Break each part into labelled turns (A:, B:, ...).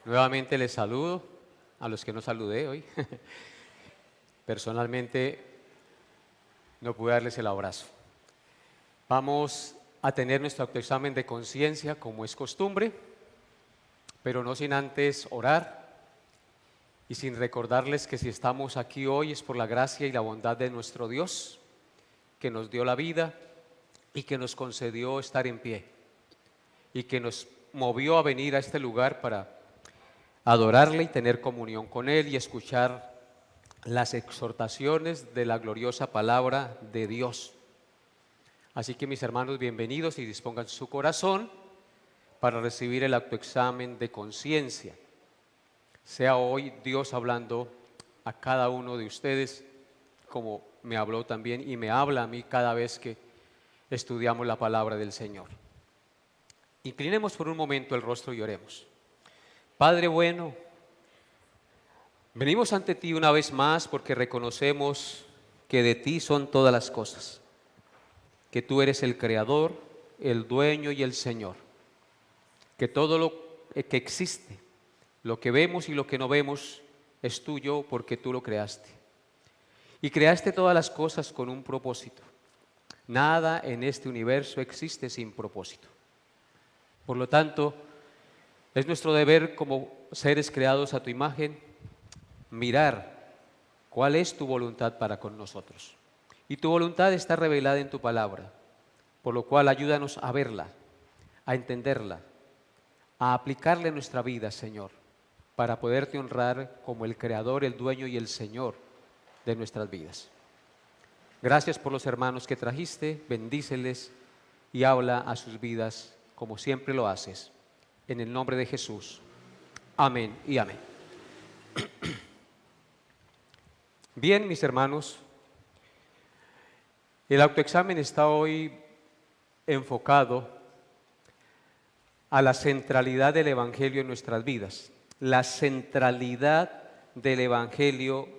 A: Nuevamente les saludo a los que no saludé hoy. Personalmente no pude darles el abrazo. Vamos a tener nuestro autoexamen de conciencia como es costumbre, pero no sin antes orar y sin recordarles que si estamos aquí hoy es por la gracia y la bondad de nuestro Dios, que nos dio la vida y que nos concedió estar en pie y que nos movió a venir a este lugar para adorarle y tener comunión con Él y escuchar las exhortaciones de la gloriosa palabra de Dios. Así que mis hermanos, bienvenidos y dispongan su corazón para recibir el autoexamen de conciencia. Sea hoy Dios hablando a cada uno de ustedes como me habló también y me habla a mí cada vez que estudiamos la palabra del Señor. Inclinemos por un momento el rostro y oremos. Padre bueno, venimos ante ti una vez más porque reconocemos que de ti son todas las cosas, que tú eres el Creador, el Dueño y el Señor, que todo lo que existe, lo que vemos y lo que no vemos, es tuyo porque tú lo creaste. Y creaste todas las cosas con un propósito. Nada en este universo existe sin propósito. Por lo tanto, es nuestro deber como seres creados a tu imagen mirar cuál es tu voluntad para con nosotros. Y tu voluntad está revelada en tu palabra, por lo cual ayúdanos a verla, a entenderla, a aplicarla en nuestra vida, Señor, para poderte honrar como el Creador, el Dueño y el Señor de nuestras vidas. Gracias por los hermanos que trajiste, bendíceles y habla a sus vidas como siempre lo haces. En el nombre de Jesús. Amén y amén. Bien, mis hermanos, el autoexamen está hoy enfocado a la centralidad del Evangelio en nuestras vidas. La centralidad del Evangelio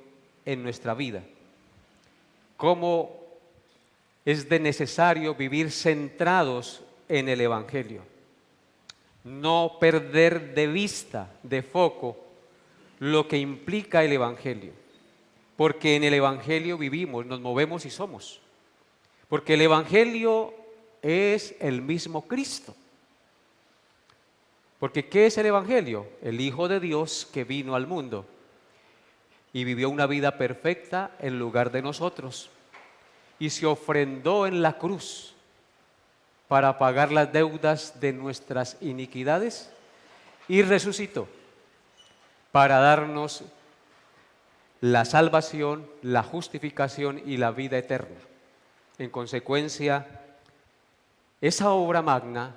A: en nuestra vida. Cómo es de necesario vivir centrados en el Evangelio. No perder de vista, de foco, lo que implica el Evangelio. Porque en el Evangelio vivimos, nos movemos y somos. Porque el Evangelio es el mismo Cristo. Porque ¿qué es el Evangelio? El Hijo de Dios que vino al mundo y vivió una vida perfecta en lugar de nosotros. Y se ofrendó en la cruz para pagar las deudas de nuestras iniquidades y resucitó para darnos la salvación, la justificación y la vida eterna. En consecuencia, esa obra magna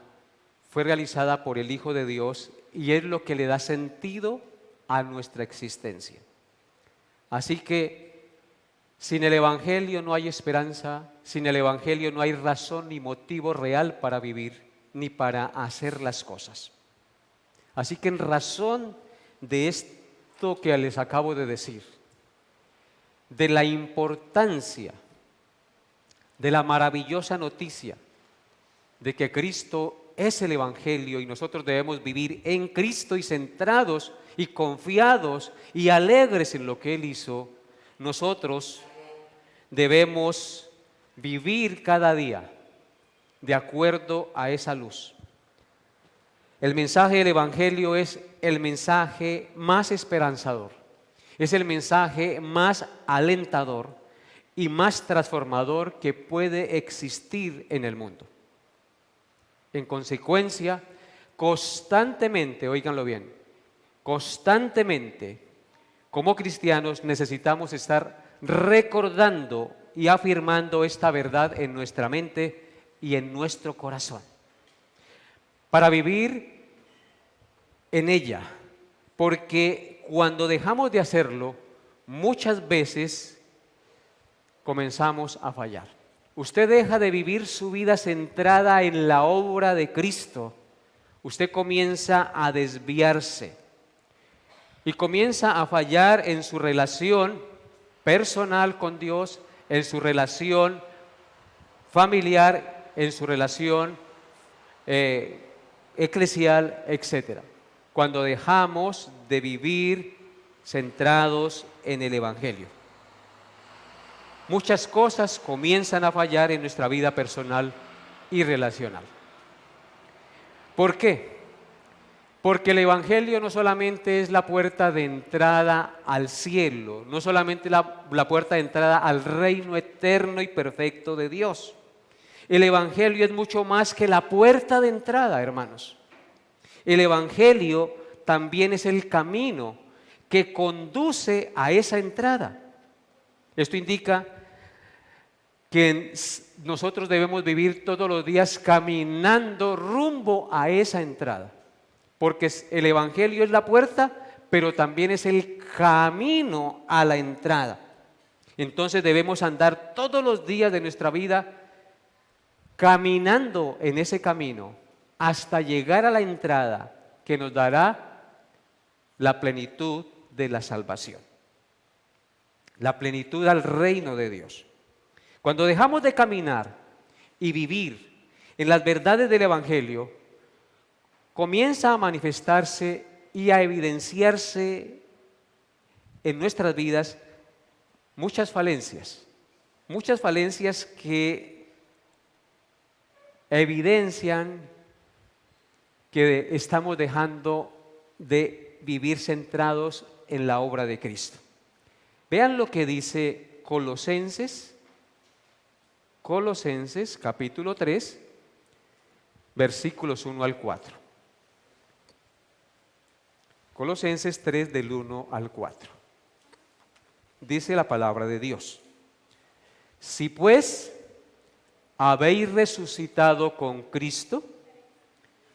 A: fue realizada por el Hijo de Dios y es lo que le da sentido a nuestra existencia. Así que sin el Evangelio no hay esperanza, sin el Evangelio no hay razón ni motivo real para vivir, ni para hacer las cosas. Así que en razón de esto que les acabo de decir, de la importancia, de la maravillosa noticia de que Cristo es el Evangelio y nosotros debemos vivir en Cristo y centrados y confiados y alegres en lo que Él hizo, nosotros debemos vivir cada día de acuerdo a esa luz. El mensaje del Evangelio es el mensaje más esperanzador, es el mensaje más alentador y más transformador que puede existir en el mundo. En consecuencia, constantemente, óiganlo bien, constantemente, como cristianos necesitamos estar recordando y afirmando esta verdad en nuestra mente y en nuestro corazón, para vivir en ella, porque cuando dejamos de hacerlo, muchas veces comenzamos a fallar. Usted deja de vivir su vida centrada en la obra de Cristo, usted comienza a desviarse y comienza a fallar en su relación personal con Dios, en su relación familiar, en su relación eclesial, etc. cuando dejamos de vivir centrados en el Evangelio. Muchas cosas comienzan a fallar en nuestra vida personal y relacional. ¿Por qué? Porque el Evangelio no solamente es la puerta de entrada al cielo, no solamente la puerta de entrada al reino eterno y perfecto de Dios. El Evangelio es mucho más que la puerta de entrada, hermanos. El Evangelio también es el camino que conduce a esa entrada. Esto indica que nosotros debemos vivir todos los días caminando rumbo a esa entrada. Porque el Evangelio es la puerta, pero también es el camino a la entrada. Entonces debemos andar todos los días de nuestra vida caminando en ese camino hasta llegar a la entrada que nos dará la plenitud de la salvación, la plenitud al reino de Dios. Cuando dejamos de caminar y vivir en las verdades del Evangelio, comienza a manifestarse y a evidenciarse en nuestras vidas muchas falencias que evidencian que estamos dejando de vivir centrados en la obra de Cristo. Vean lo que dice Colosenses capítulo 3, versículos 1 al 4. Colosenses 3 del 1 al 4. Dice la palabra de Dios: si pues habéis resucitado con Cristo,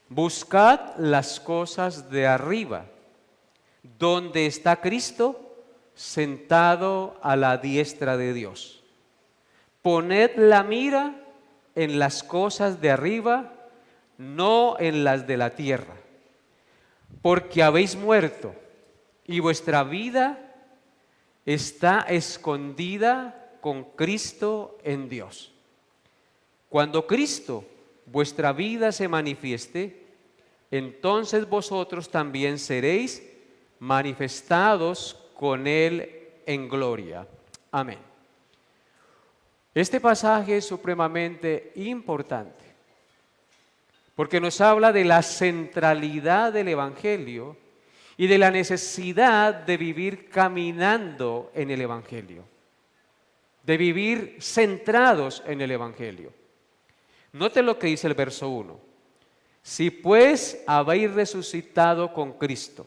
A: buscad las cosas de arriba, donde está Cristo sentado a la diestra de Dios. Poned la mira en las cosas de arriba, no en las de la tierra, porque habéis muerto y vuestra vida está escondida con Cristo en Dios. Cuando Cristo, vuestra vida, se manifieste, entonces vosotros también seréis manifestados con Él en gloria. Amén. Este pasaje es supremamente importante porque nos habla de la centralidad del Evangelio y de la necesidad de vivir caminando en el Evangelio, de vivir centrados en el Evangelio. Note lo que dice el verso 1. Si pues habéis resucitado con Cristo.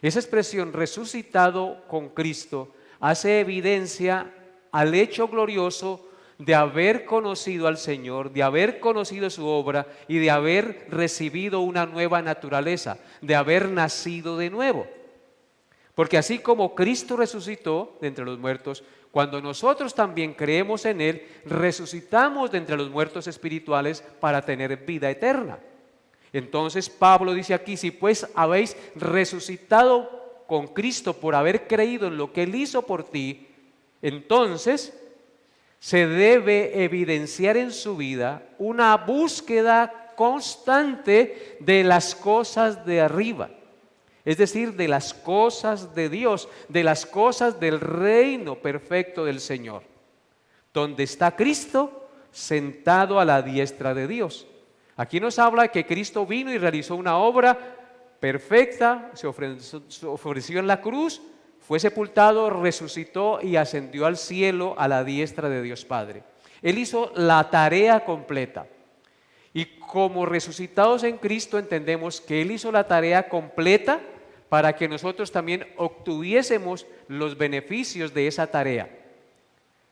A: Esa expresión, resucitado con Cristo, hace evidencia al hecho glorioso de haber conocido al Señor, de haber conocido su obra y de haber recibido una nueva naturaleza, de haber nacido de nuevo. Porque así como Cristo resucitó de entre los muertos, cuando nosotros también creemos en Él, resucitamos de entre los muertos espirituales para tener vida eterna. Entonces Pablo dice aquí: si pues habéis resucitado con Cristo por haber creído en lo que Él hizo por ti, entonces se debe evidenciar en su vida una búsqueda constante de las cosas de arriba. Es decir, de las cosas de Dios, de las cosas del reino perfecto del Señor, donde está Cristo sentado a la diestra de Dios. Aquí nos habla que Cristo vino y realizó una obra perfecta, se ofreció en la cruz, fue sepultado, resucitó y ascendió al cielo a la diestra de Dios Padre. Él hizo la tarea completa. Y como resucitados en Cristo entendemos que Él hizo la tarea completa para que nosotros también obtuviésemos los beneficios de esa tarea.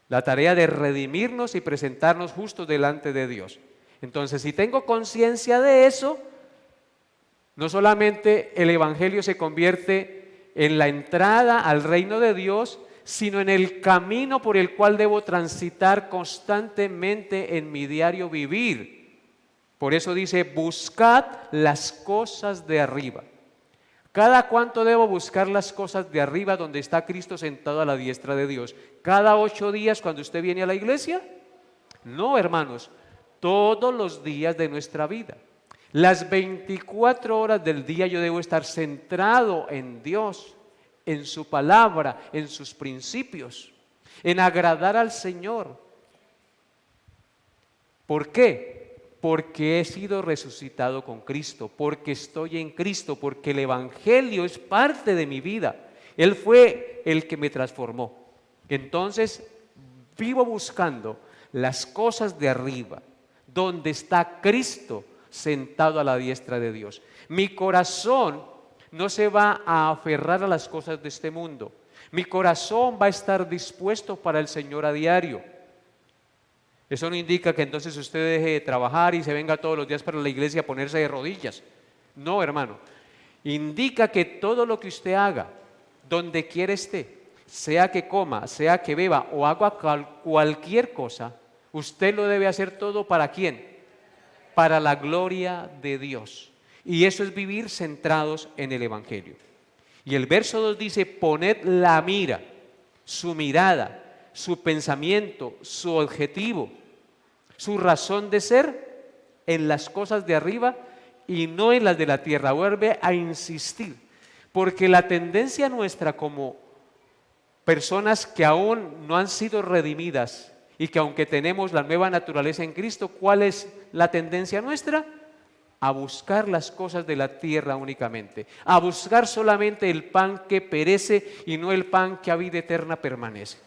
A: La tarea de redimirnos y presentarnos justos delante de Dios. Entonces, si tengo conciencia de eso, no solamente el Evangelio se convierte en la entrada al reino de Dios, sino en el camino por el cual debo transitar constantemente en mi diario vivir. Por eso dice: buscad las cosas de arriba. ¿Cada cuánto debo buscar las cosas de arriba donde está Cristo sentado a la diestra de Dios? ¿Cada 8 días cuando usted viene a la iglesia? No, hermanos, todos los días de nuestra vida. Las 24 horas del día yo debo estar centrado en Dios, en su palabra, en sus principios, en agradar al Señor. ¿Por qué? Porque he sido resucitado con Cristo, porque estoy en Cristo, porque el Evangelio es parte de mi vida. Él fue el que me transformó. Entonces, vivo buscando las cosas de arriba, donde está Cristo sentado a la diestra de Dios. Mi corazón no se va a aferrar a las cosas de este mundo. Mi corazón va a estar dispuesto para el Señor a diario. Eso no indica que entonces usted deje de trabajar y se venga todos los días para la iglesia a ponerse de rodillas. No, hermano. Indica que todo lo que usted haga, donde quiera esté, sea que coma, sea que beba o haga cualquier cosa, usted lo debe hacer todo ¿para quién? Para la gloria de Dios. Y eso es vivir centrados en el Evangelio. Y el verso 2 dice, poned la mira, su mirada, su pensamiento, su objetivo, su razón de ser en las cosas de arriba y no en las de la tierra. Vuelve a insistir, porque la tendencia nuestra como personas que aún no han sido redimidas y que aunque tenemos la nueva naturaleza en Cristo, ¿cuál es la tendencia nuestra? A buscar las cosas de la tierra únicamente, a buscar solamente el pan que perece y no el pan que a vida eterna permanece.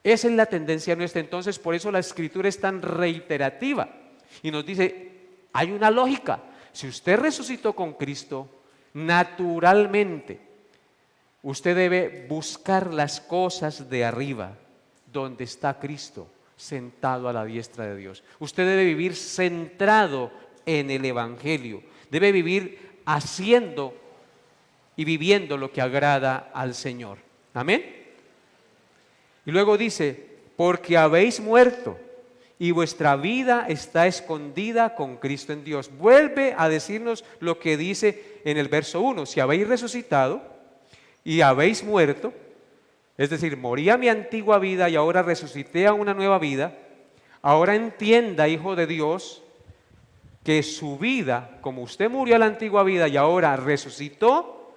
A: Esa es la tendencia nuestra. Entonces, por eso la Escritura es tan reiterativa y nos dice, hay una lógica. Si usted resucitó con Cristo, naturalmente usted debe buscar las cosas de arriba, donde está Cristo sentado a la diestra de Dios. Usted debe vivir centrado en el Evangelio, debe vivir haciendo y viviendo lo que agrada al Señor. Amén. Y luego dice, porque habéis muerto y vuestra vida está escondida con Cristo en Dios. Vuelve a decirnos lo que dice en el verso 1, si habéis resucitado y habéis muerto, es decir, morí a mi antigua vida y ahora resucité a una nueva vida, ahora entienda, hijo de Dios, que su vida, como usted murió a la antigua vida y ahora resucitó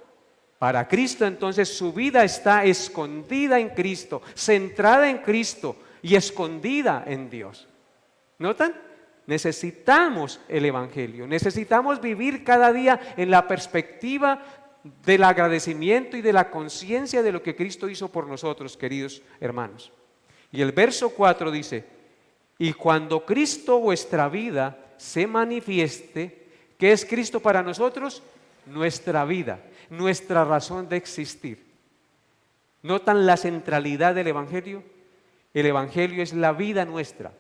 A: para Cristo, entonces su vida está escondida en Cristo, centrada en Cristo y escondida en Dios. ¿Notan? Necesitamos el Evangelio, necesitamos vivir cada día en la perspectiva del agradecimiento y de la conciencia de lo que Cristo hizo por nosotros, queridos hermanos. Y el verso 4 dice, y cuando Cristo vuestra vida se manifieste, ¿qué es Cristo para nosotros? Nuestra vida, nuestra razón de existir. ¿Notan la centralidad del Evangelio? El Evangelio es la vida nuestra.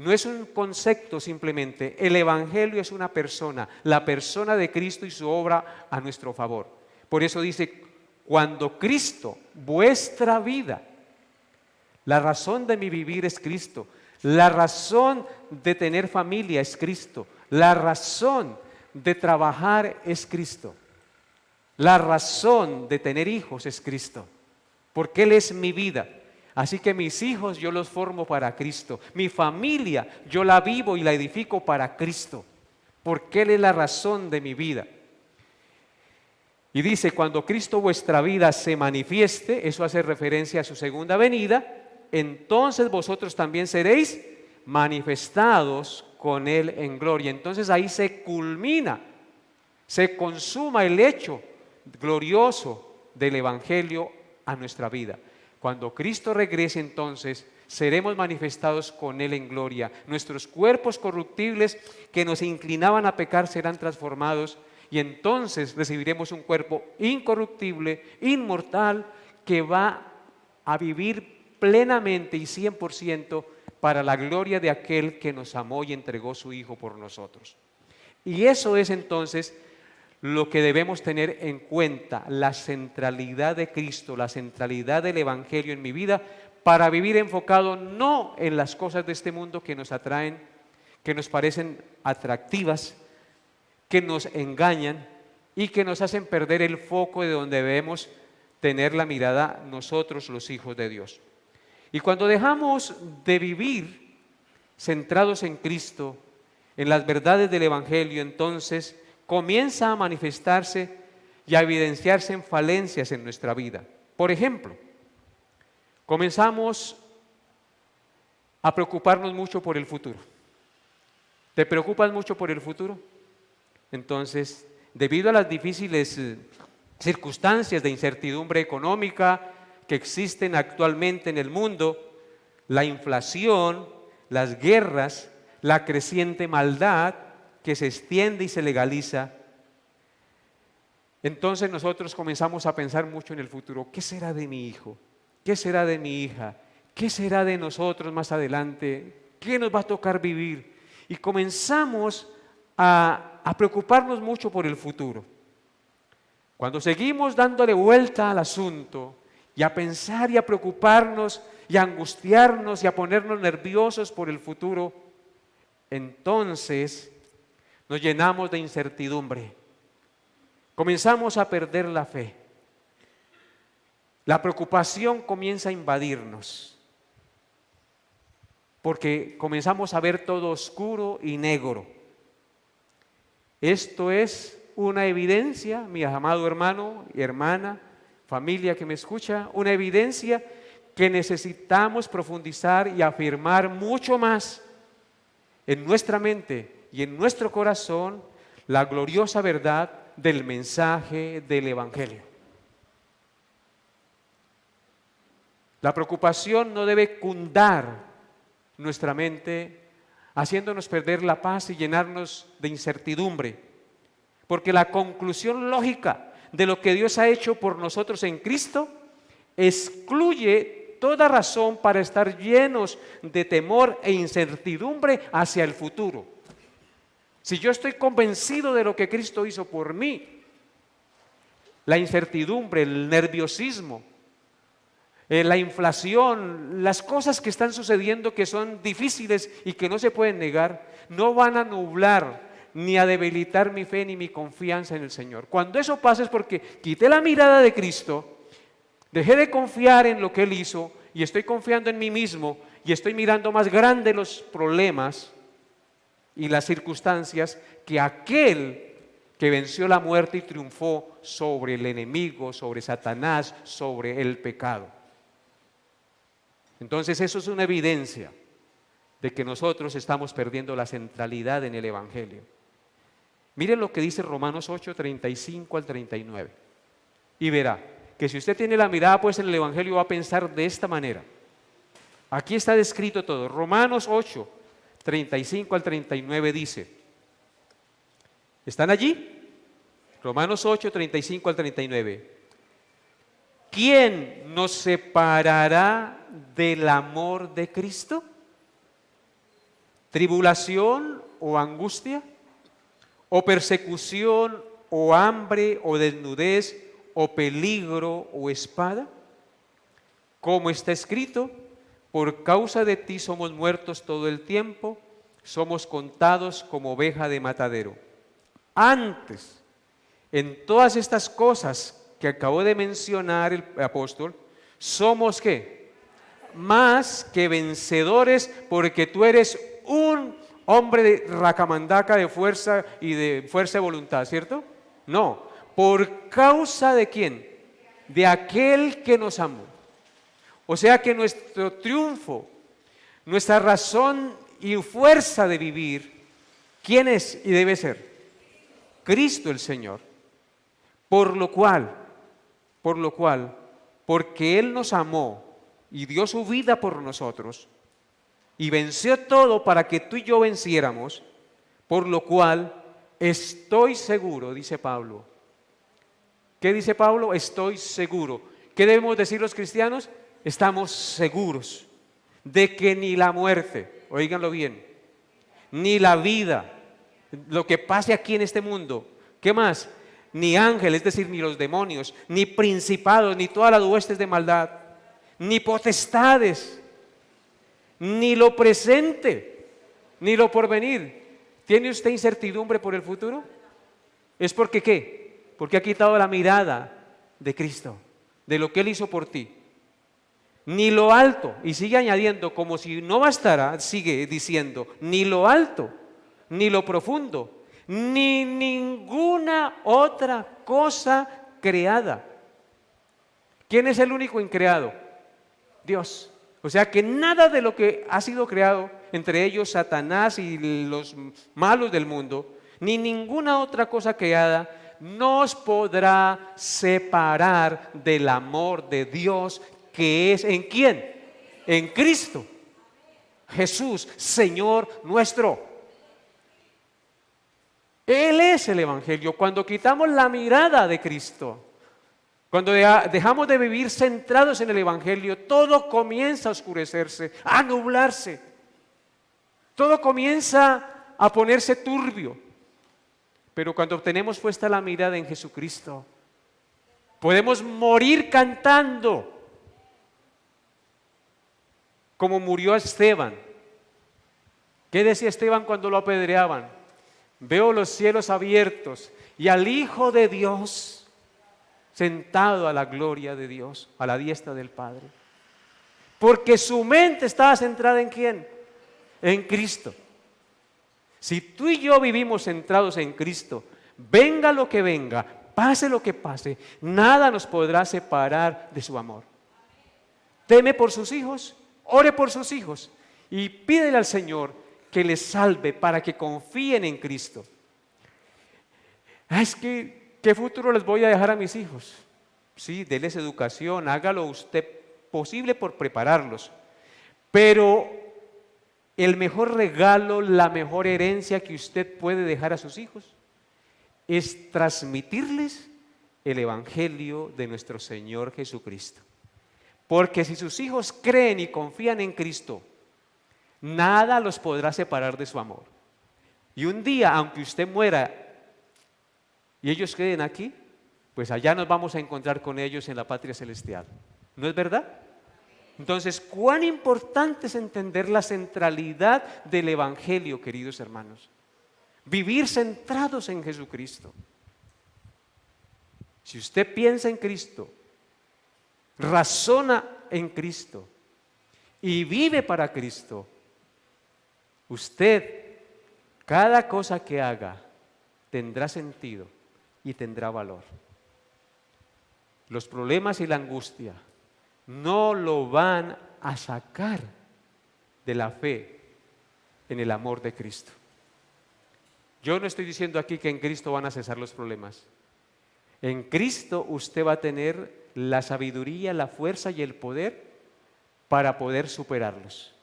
A: No es un concepto simplemente, el Evangelio es una persona, la persona de Cristo y su obra a nuestro favor. Por eso dice, cuando Cristo, vuestra vida, la razón de mi vivir es Cristo, la razón de tener familia es Cristo, la razón de trabajar es Cristo, la razón de tener hijos es Cristo, porque Él es mi vida. Así que mis hijos yo los formo para Cristo. Mi familia yo la vivo y la edifico para Cristo. Porque Él es la razón de mi vida. Y dice, cuando Cristo vuestra vida se manifieste, eso hace referencia a su segunda venida, entonces vosotros también seréis manifestados con Él en gloria. Entonces ahí se culmina, se consuma el hecho glorioso del Evangelio a nuestra vida. Cuando Cristo regrese, entonces, seremos manifestados con Él en gloria. Nuestros cuerpos corruptibles que nos inclinaban a pecar serán transformados y entonces recibiremos un cuerpo incorruptible, inmortal, que va a vivir plenamente y 100% para la gloria de aquel que nos amó y entregó su Hijo por nosotros. Y eso es entonces lo que debemos tener en cuenta, la centralidad de Cristo, la centralidad del Evangelio en mi vida, para vivir enfocado no en las cosas de este mundo que nos atraen, que nos parecen atractivas, que nos engañan y que nos hacen perder el foco de donde debemos tener la mirada nosotros, los hijos de Dios. Y cuando dejamos de vivir centrados en Cristo, en las verdades del Evangelio, entonces comienza a manifestarse y a evidenciarse en falencias en nuestra vida. Por ejemplo, comenzamos a preocuparnos mucho por el futuro. ¿Te preocupas mucho por el futuro? Entonces, debido a las difíciles circunstancias de incertidumbre económica que existen actualmente en el mundo, la inflación, las guerras, la creciente maldad que se extiende y se legaliza, entonces nosotros comenzamos a pensar mucho en el futuro. ¿Qué será de mi hijo? ¿Qué será de mi hija? ¿Qué será de nosotros más adelante? ¿Qué nos va a tocar vivir? Y comenzamos a preocuparnos mucho por el futuro. Cuando seguimos dándole vuelta al asunto y a pensar y a preocuparnos y a angustiarnos y a ponernos nerviosos por el futuro, entonces nos llenamos de incertidumbre. Comenzamos a perder la fe. La preocupación comienza a invadirnos, porque comenzamos a ver todo oscuro y negro. Esto es una evidencia, mi amado hermano y hermana, familia que me escucha, una evidencia que necesitamos profundizar y afirmar mucho más en nuestra mente y en nuestro corazón la gloriosa verdad del mensaje del Evangelio. La preocupación no debe cundar nuestra mente, haciéndonos perder la paz y llenarnos de incertidumbre, porque la conclusión lógica de lo que Dios ha hecho por nosotros en Cristo excluye toda razón para estar llenos de temor e incertidumbre hacia el futuro. Si yo estoy convencido de lo que Cristo hizo por mí, la incertidumbre, el nerviosismo, la inflación, las cosas que están sucediendo que son difíciles y que no se pueden negar, no van a nublar ni a debilitar mi fe ni mi confianza en el Señor. Cuando eso pasa es porque quité la mirada de Cristo, dejé de confiar en lo que Él hizo y estoy confiando en mí mismo y estoy mirando más grande los problemas y las circunstancias que aquel que venció la muerte y triunfó sobre el enemigo, sobre Satanás, sobre el pecado. Entonces eso es una evidencia de que nosotros estamos perdiendo la centralidad en el Evangelio. Miren lo que dice Romanos 8, 35 al 39. Y verá que si usted tiene la mirada pues en el Evangelio va a pensar de esta manera. Aquí está descrito todo. Romanos 8, 35 al 39 dice, ¿están allí? Romanos 8, 35 al 39. ¿Quién nos separará del amor de Cristo? ¿Tribulación o angustia? ¿O persecución o hambre o desnudez o peligro o espada? Como está escrito, por causa de ti somos muertos todo el tiempo, somos contados como oveja de matadero. Antes, en todas estas cosas que acabó de mencionar el apóstol, somos ¿qué? Más que vencedores, porque tú eres un hombre de racamandaca, de fuerza y de fuerza de voluntad, ¿cierto? No, por causa de ¿quién? De aquel que nos amó. O sea que nuestro triunfo, nuestra razón y fuerza de vivir, ¿quién es y debe ser? Cristo el Señor. Por lo cual, porque Él nos amó y dio su vida por nosotros y venció todo para que tú y yo venciéramos, por lo cual estoy seguro, dice Pablo. ¿Qué dice Pablo? Estoy seguro. ¿Qué debemos decir los cristianos? Estamos seguros de que ni la muerte, oíganlo bien, ni la vida, lo que pase aquí en este mundo, ¿qué más? Ni ángeles, es decir, ni los demonios, ni principados, ni todas las huestes de maldad, ni potestades, ni lo presente, ni lo porvenir. ¿Tiene usted incertidumbre por el futuro? ¿Es porque qué? Porque ha quitado la mirada de Cristo, de lo que Él hizo por ti. Ni lo alto, y sigue añadiendo, como si no bastara, sigue diciendo, ni lo alto, ni lo profundo, ni ninguna otra cosa creada. ¿Quién es el único increado? Dios. O sea que nada de lo que ha sido creado, entre ellos Satanás y los malos del mundo, ni ninguna otra cosa creada, nos podrá separar del amor de Dios que es ¿en quién? En Cristo Jesús, Señor nuestro. Él es el Evangelio. Cuando quitamos la mirada de Cristo, cuando dejamos de vivir centrados en el Evangelio, todo comienza a oscurecerse, a nublarse. Todo comienza a ponerse turbio. Pero cuando tenemos puesta la mirada en Jesucristo, podemos morir cantando, como murió Esteban. ¿Qué decía Esteban cuando lo apedreaban? Veo los cielos abiertos y al Hijo de Dios sentado a la gloria de Dios, a la diestra del Padre. Porque su mente estaba centrada ¿en quién? En Cristo. Si tú y yo vivimos centrados en Cristo, venga lo que venga, pase lo que pase, nada nos podrá separar de su amor. Teme por sus hijos, ore por sus hijos y pídele al Señor que les salve para que confíen en Cristo. Es que, ¿qué futuro les voy a dejar a mis hijos? Sí, déles educación, hágalo usted posible por prepararlos. Pero el mejor regalo, la mejor herencia que usted puede dejar a sus hijos es transmitirles el Evangelio de nuestro Señor Jesucristo. Porque si sus hijos creen y confían en Cristo, nada los podrá separar de su amor. Y un día, aunque usted muera y ellos queden aquí, pues allá nos vamos a encontrar con ellos en la patria celestial. ¿No es verdad? Entonces, cuán importante es entender la centralidad del Evangelio, queridos hermanos. Vivir centrados en Jesucristo. Si usted piensa en Cristo, razona en Cristo y vive para Cristo, usted, cada cosa que haga, tendrá sentido y tendrá valor. Los problemas y la angustia no lo van a sacar de la fe en el amor de Cristo. Yo no estoy diciendo aquí que en Cristo van a cesar los problemas. En Cristo usted va a tener la sabiduría, la fuerza y el poder para poder superarlos.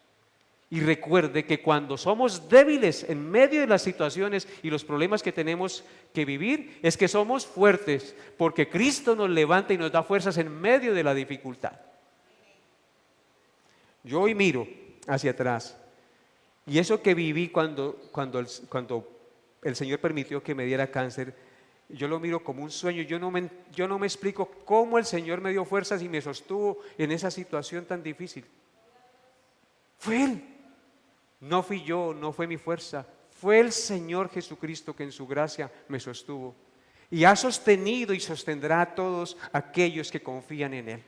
A: Y recuerde que cuando somos débiles en medio de las situaciones y los problemas que tenemos que vivir, es que somos fuertes, porque Cristo nos levanta y nos da fuerzas en medio de la dificultad. Yo hoy miro hacia atrás y eso que viví cuando el Señor permitió que me diera cáncer, yo lo miro como un sueño. Yo no me explico cómo el Señor me dio fuerzas y me sostuvo en esa situación tan difícil. Fue Él. No fui yo, no fue mi fuerza. Fue el Señor Jesucristo que en su gracia me sostuvo. Y ha sostenido y sostendrá a todos aquellos que confían en Él.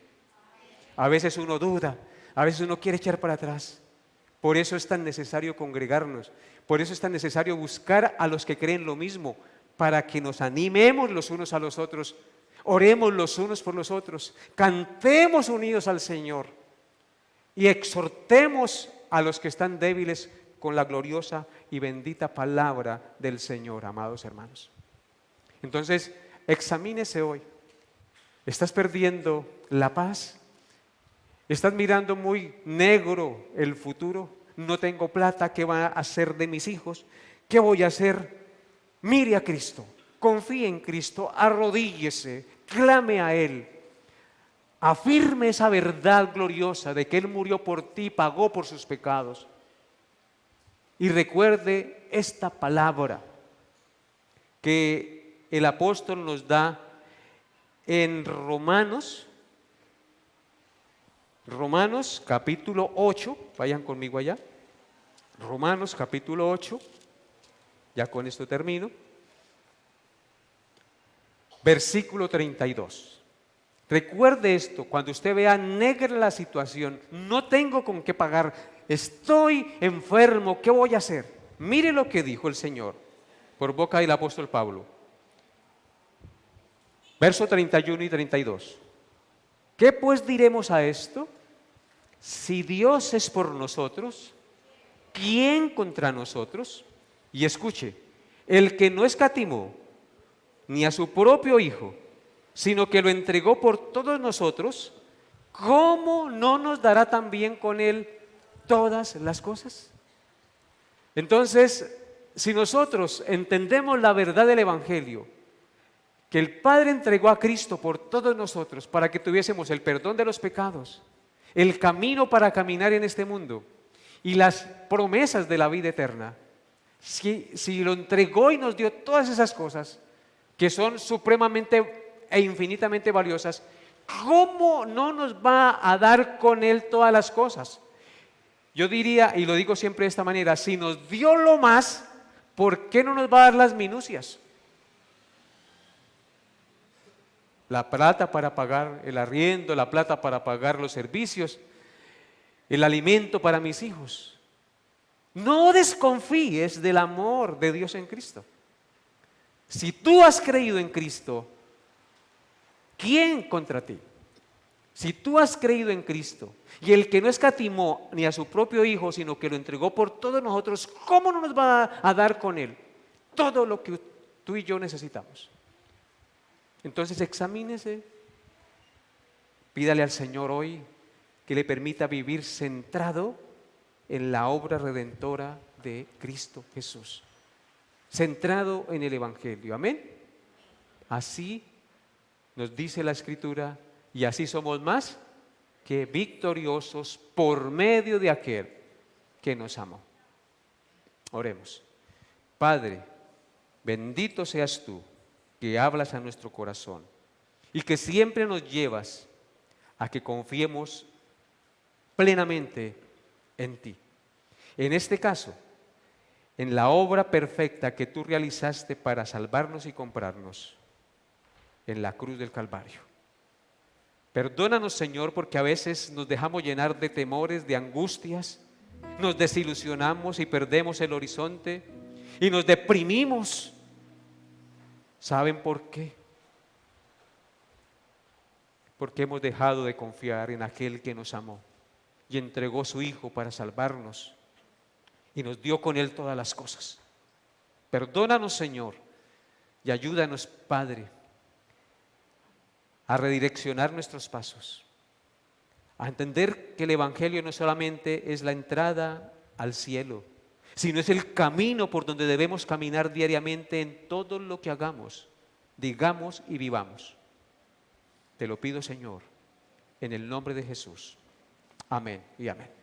A: A veces uno duda, a veces uno quiere echar para atrás. Por eso es tan necesario congregarnos. Por eso es tan necesario buscar a los que creen lo mismo, para que nos animemos los unos a los otros, oremos los unos por los otros, cantemos unidos al Señor y exhortemos a los que están débiles con la gloriosa y bendita palabra del Señor, amados hermanos. Entonces, examínese hoy. ¿Estás perdiendo la paz? ¿Estás mirando muy negro el futuro? No tengo plata, ¿qué va a hacer de mis hijos? ¿Qué voy a hacer? Mire a Cristo, confíe en Cristo, arrodíllese, clame a Él. Afirme esa verdad gloriosa de que Él murió por ti, pagó por sus pecados. Y recuerde esta palabra que el apóstol nos da en Romanos capítulo 8, vayan conmigo allá. Romanos capítulo 8, ya con esto termino. Versículo 32. Recuerde esto, cuando usted vea negra la situación, no tengo con qué pagar, estoy enfermo, ¿qué voy a hacer? Mire lo que dijo el Señor por boca del apóstol Pablo. Verso 31 y 32. ¿Qué pues diremos a esto? Si Dios es por nosotros, ¿quién contra nosotros? Y escuche, el que no escatimó ni a su propio Hijo, sino que lo entregó por todos nosotros, ¿cómo no nos dará también con Él todas las cosas? Entonces, si nosotros entendemos la verdad del Evangelio, que el Padre entregó a Cristo por todos nosotros para que tuviésemos el perdón de los pecados, el camino para caminar en este mundo y las promesas de la vida eterna, si lo entregó y nos dio todas esas cosas que son supremamente e infinitamente valiosas, ¿cómo no nos va a dar con Él todas las cosas? Yo diría, y lo digo siempre de esta manera, si nos dio lo más, ¿por qué no nos va a dar las minucias? La plata para pagar el arriendo, la plata para pagar los servicios, el alimento para mis hijos. No desconfíes del amor de Dios en Cristo. Si tú has creído en Cristo, ¿quién contra ti? Si tú has creído en Cristo y el que no escatimó ni a su propio Hijo, sino que lo entregó por todos nosotros, ¿cómo no nos va a dar con Él todo lo que tú y yo necesitamos? Entonces examínese, pídale al Señor hoy que le permita vivir centrado en la obra redentora de Cristo Jesús, centrado en el Evangelio. Amén. Así nos dice la Escritura, y así somos más que victoriosos por medio de aquel que nos amó. Oremos. Padre, bendito seas tú que hablas a nuestro corazón y que siempre nos llevas a que confiemos plenamente en ti. En este caso, en la obra perfecta que tú realizaste para salvarnos y comprarnos en la cruz del Calvario. Perdónanos, Señor, porque a veces nos dejamos llenar de temores, de angustias, nos desilusionamos y perdemos el horizonte y nos deprimimos. ¿Saben por qué? Porque hemos dejado de confiar en aquel que nos amó y entregó su Hijo para salvarnos y nos dio con Él todas las cosas. Perdónanos, Señor, y ayúdanos, Padre, a redireccionar nuestros pasos, a entender que el Evangelio no solamente es la entrada al cielo, sino es el camino por donde debemos caminar diariamente en todo lo que hagamos, digamos y vivamos. Te lo pido, Señor, en el nombre de Jesús. Amén y amén.